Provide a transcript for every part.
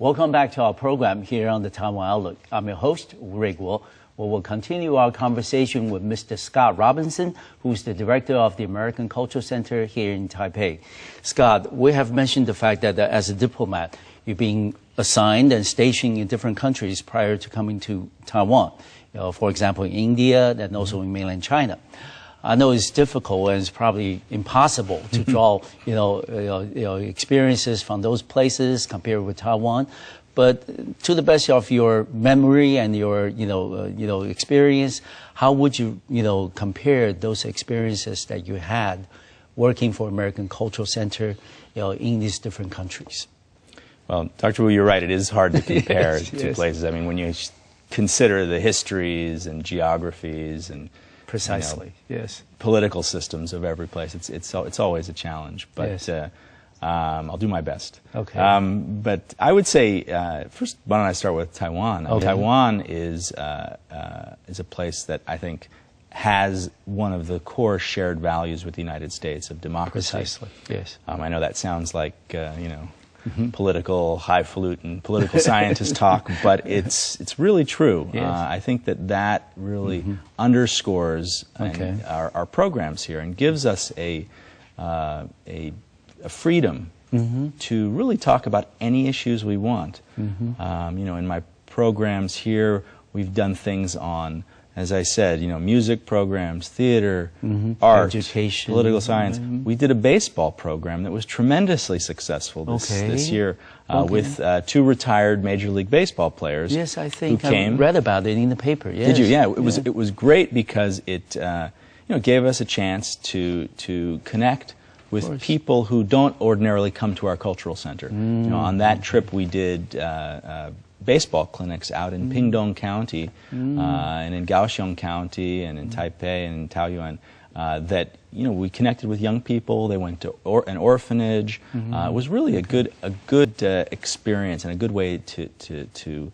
Welcome back to our program here on the Taiwan Outlook. I'm your host, Ray Guo. We will continue our conversation with Mr. Scott Robinson, who's the director of the American Cultural Center here in Taipei. Scott, we have mentioned the fact that as a diplomat, you're being assigned and stationed in different countries prior to coming to Taiwan. For example, in India and also in mainland China. I know it's difficult and it's probably impossible to draw, experiences from those places compared with Taiwan. But to the best of your memory and your, experience, how would you, compare those experiences that you had working for American Cultural Center, in these different countries? Well, Dr. Wu, you're right. It is hard to compare Yes, two yes. places. I mean, when you consider the histories and geographies and Precisely, yes. political systems of every place, it's always a challenge. But Yes. I'll do my best. Okay. But I would say first, why don't I start with Taiwan? Okay. Taiwan is a place that I think has one of the core shared values with the United States of democracy. Precisely, yes. I know that sounds like political, highfalutin political scientist talk, but it's really true. Yes. I think that really underscores our programs here and gives us a freedom to really talk about any issues we want. In my programs here, we've done things on, as I said, music programs, theater, art, education, political science. We did a baseball program that was tremendously successful this year with two retired Major League Baseball players. Yes, I think I read about it in the paper. Yes. Did you? Yeah, it was great because it gave us a chance to connect with people who don't ordinarily come to our cultural center. On that trip, we did baseball clinics out in Pingdong County and in Kaohsiung County and in Taipei and in Taoyuan that we connected with young people. They went to an orphanage. It was really a good experience and a good way to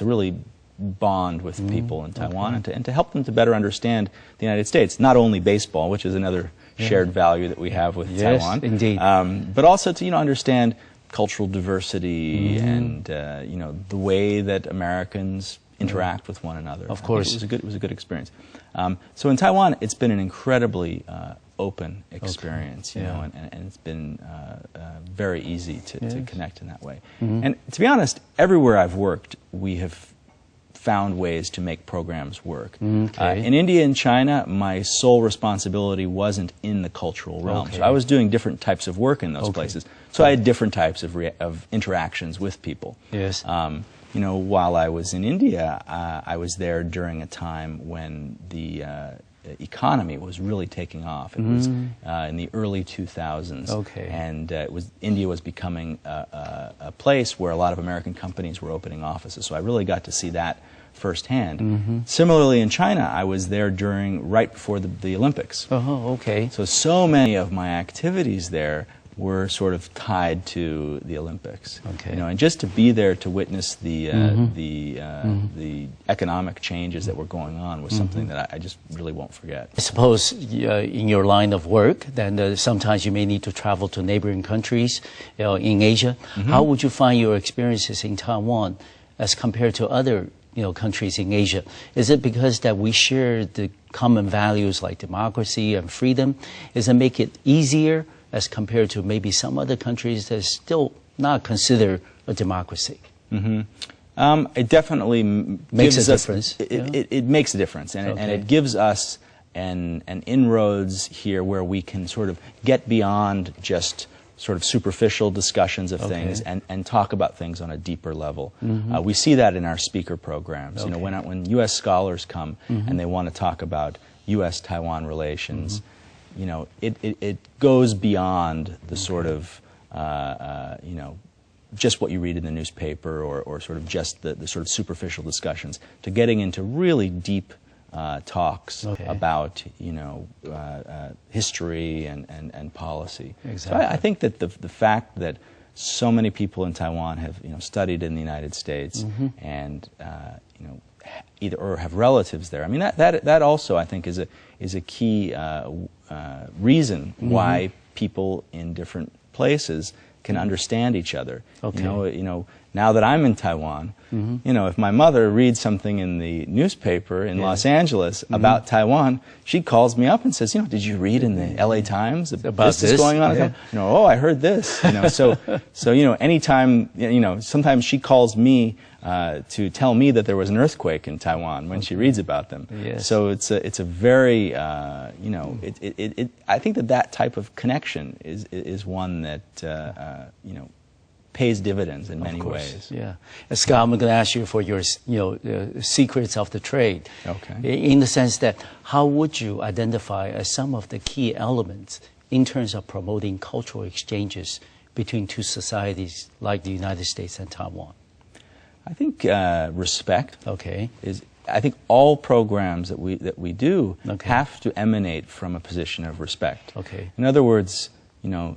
really bond with people in Taiwan and to help them to better understand the United States. Not only baseball, which is another shared value that we have with Taiwan, indeed, but also to understand cultural diversity and the way that Americans interact with one another. Of course, it was a good experience. So in Taiwan, it's been an incredibly open experience, and it's been very easy to connect in that way. And to be honest, everywhere I've worked, we have found ways to make programs work. In India and China, my sole responsibility wasn't in the cultural realm. So I was doing different types of work in those places. So I had different types of interactions with people. Yes. While I was in India, I was there during a time when the economy was really taking off. It was in the early 2000s, and India was becoming a place where a lot of American companies were opening offices. So I really got to see that firsthand. Similarly, in China, I was there right before the Olympics. So many of my activities there were sort of tied to the Olympics. And just to be there to witness the economic changes that were going on was something that I just really won't forget. I suppose in your line of work, then sometimes you may need to travel to neighboring countries, in Asia. How would you find your experiences in Taiwan as compared to other countries in Asia? Is it because that we share the common values like democracy and freedom? Does it make it easier as compared to maybe some other countries that still not considered a democracy? It definitely makes a difference. It makes a difference, and it gives us an inroads here where we can sort of get beyond just sort of superficial discussions of things and talk about things on a deeper level. We see that in our speaker programs. When U.S. scholars come and they want to talk about U.S.-Taiwan relations, it goes beyond the sort of just what you read in the newspaper or sort of just the sort of superficial discussions to getting into really deep talks about history and policy. So I think that the fact that so many people in Taiwan have studied in the United States and either or have relatives there. I mean that also I think is a key reason why people in different places can understand each other. Okay. You know, now that I'm in Taiwan, you know, if my mother reads something in the newspaper in Los Angeles about Taiwan, she calls me up and says, you know, did you read in the LA Times about this is going on? You know, oh, I heard this. You know, so you know, anytime, you know, sometimes she calls me to tell me that there was an earthquake in Taiwan when she reads about them. Yes. So it's a very you know, I think that type of connection is one that you know, pays dividends in many ways. Yeah. Scott, I'm going to ask you for your, you know, secrets of the trade. Okay. In the sense that, how would you identify some of the key elements in terms of promoting cultural exchanges between two societies like the United States and Taiwan? I think respect. Okay. I think all programs that we do Okay. have to emanate from a position of respect. Okay. In other words, you know,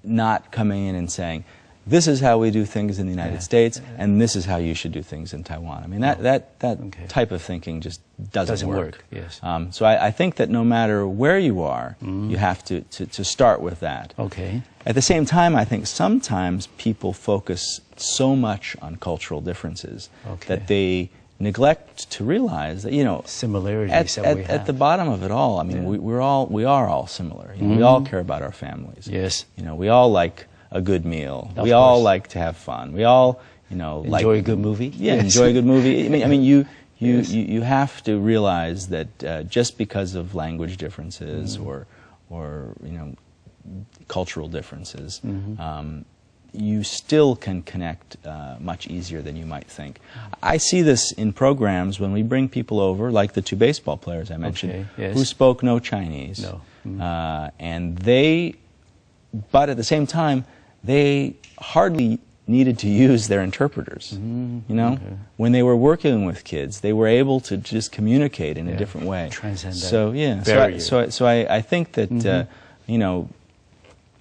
not coming in and saying, this is how we do things in the United States, and this is how you should do things in Taiwan. I mean, that type of thinking just doesn't work. Yes. So I think that no matter where you are, you have to start with that. Okay. At the same time, I think sometimes people focus so much on cultural differences that they neglect to realize that, you know, similarities at the bottom of it all, I mean, we are all similar. You know, we all care about our families. Yes. You know, we all like a good meal. Of we all course. like to have fun. We all, you know, enjoy a good movie. Yeah, Yes. enjoy a good movie. I mean, you have to realize that just because of language differences or you know, cultural differences, you still can connect much easier than you might think. I see this in programs when we bring people over, like the two baseball players I mentioned, who spoke no Chinese. And but at the same time, they hardly needed to use their interpreters. You know, when they were working with kids, they were able to just communicate in a different way. Transcend that So yeah, barrier. so I think that you know,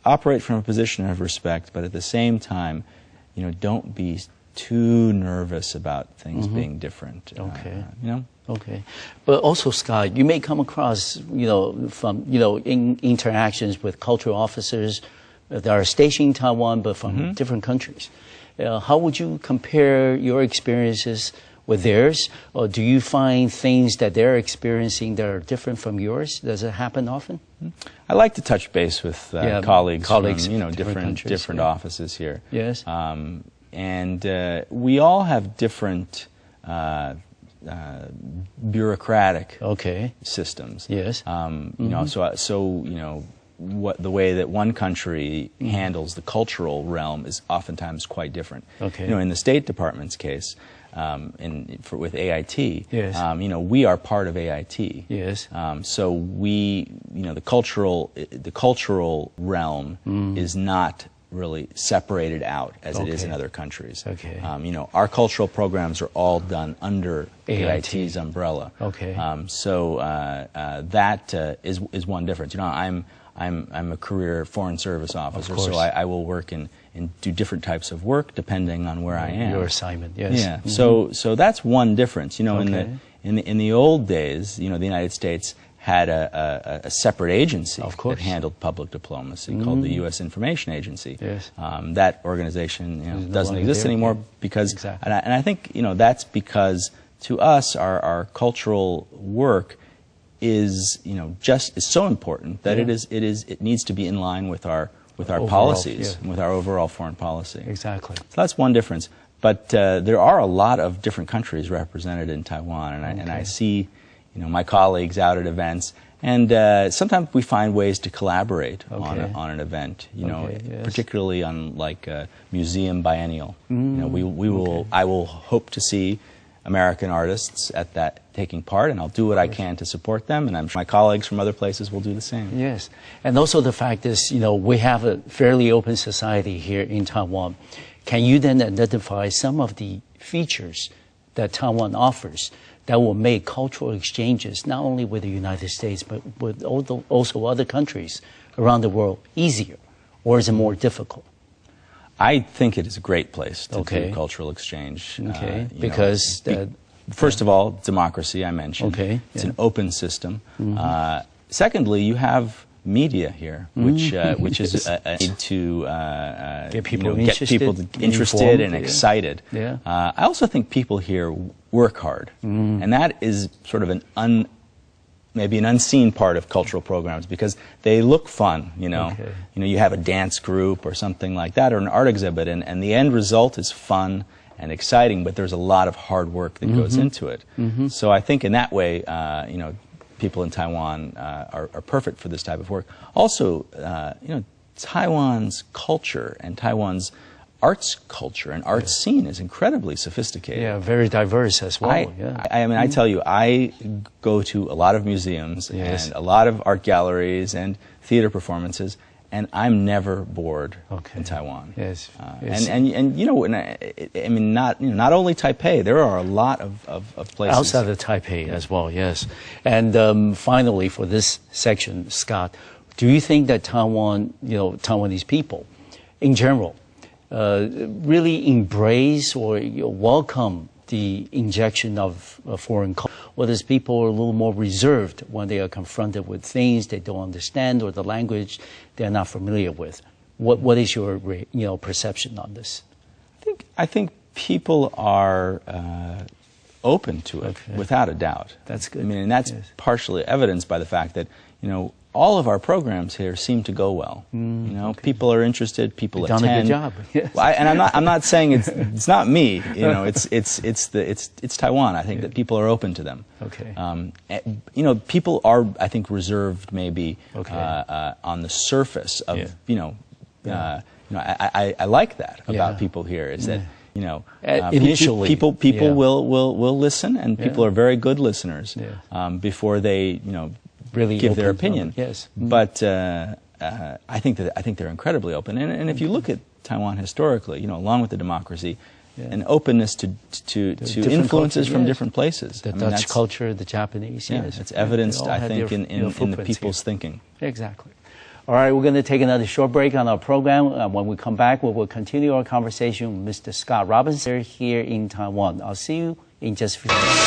operate from a position of respect, but at the same time, you know, don't be too nervous about things being different. Okay. You know. Okay, but also, Scott, you may come across, you know, from, you know, in interactions with cultural officers that are stationed in Taiwan, but from different countries. How would you compare your experiences with theirs, or do you find things that they're experiencing that are different from yours? Does it happen often? I like to touch base with colleagues from, you know, countries, different offices here. Yes. And we all have different bureaucratic systems. Yes. You know, so you know, the way that one country handles the cultural realm is oftentimes quite different. Okay. You know, in the State Department's case, with AIT, yes. You know, we are part of AIT. Yes. So we, you know, the cultural realm is not really separated out as it is in other countries. Okay. You know, our cultural programs are all done under AIT's umbrella. Okay. So that is one difference. You know, I'm a career Foreign Service officer, so I will work and do different types of work depending on where I am. Your assignment, yes. Yeah. So that's one difference. You know, in the old days, you know, the United States had a separate agency that handled public diplomacy called the U.S. Information Agency. Yes. That organization, you know, doesn't exist anymore because, and I think, you know, that's because to us our cultural work is, you know, is so important that it needs to be in line with our policies, with our overall foreign policy. Exactly. So that's one difference. But there are a lot of different countries represented in Taiwan, and I see, you know, my colleagues out at events, and sometimes we find ways to collaborate on an event. You know, particularly on like a museum biennial. You know, I will hope to see American artists at that taking part, and I'll do what I can to support them, and I'm sure my colleagues from other places will do the same. Yes, and also the fact is, you know, we have a fairly open society here in Taiwan. Can you then identify some of the features that Taiwan offers that will make cultural exchanges, not only with the United States, but with also other countries around the world, easier, or is it more difficult? I think it is a great place to do cultural exchange. Because first of all, democracy, I mentioned. It's an open system. Secondly, you have media here, which is a need to get people interested and excited. Yeah. I also think people here work hard, and that is sort of maybe an unseen part of cultural programs, because they look fun. You know, you have a dance group or something like that, or an art exhibit, and the end result is fun and exciting, but there's a lot of hard work that goes into it. So I think in that way, people in Taiwan are perfect for this type of work. Also, Taiwan's culture and Taiwan's arts culture and arts scene is incredibly sophisticated. Yeah, very diverse as well. I mean, I tell you, I go to a lot of museums and a lot of art galleries and theater performances, and I'm never bored in Taiwan. Yes. And I mean, not only Taipei. There are a lot of places outside of Taipei as well. Yes. And finally, for this section, Scott, do you think that Taiwan, Taiwanese people, in general, really embrace or welcome the injection of foreign culture, or does people are a little more reserved when they are confronted with things they don't understand or the language they're not familiar with? What is your perception on this? I think people are open to it without a doubt. That's good. I mean, and that's partially evidenced by the fact that all of our programs here seem to go well. People are interested. People attend. Done a good job. Yes. Well, and I'm not saying it's not me. It's Taiwan. I think that people are open to them. People are, I think, reserved maybe on the surface of I like that about people here. Is that initially people will listen, and people are very good listeners before they really give their opinion. Yes. But I think they're incredibly open. And if you look at Taiwan historically, along with the democracy, an openness to influences from different places. The Dutch culture, the Japanese. Yes. It's evidenced, I think, in the people's thinking. Exactly. All right, we're going to take another short break on our program. When we come back, we will continue our conversation with Mr. Scott Robinson here in Taiwan. I'll see you in just a few minutes.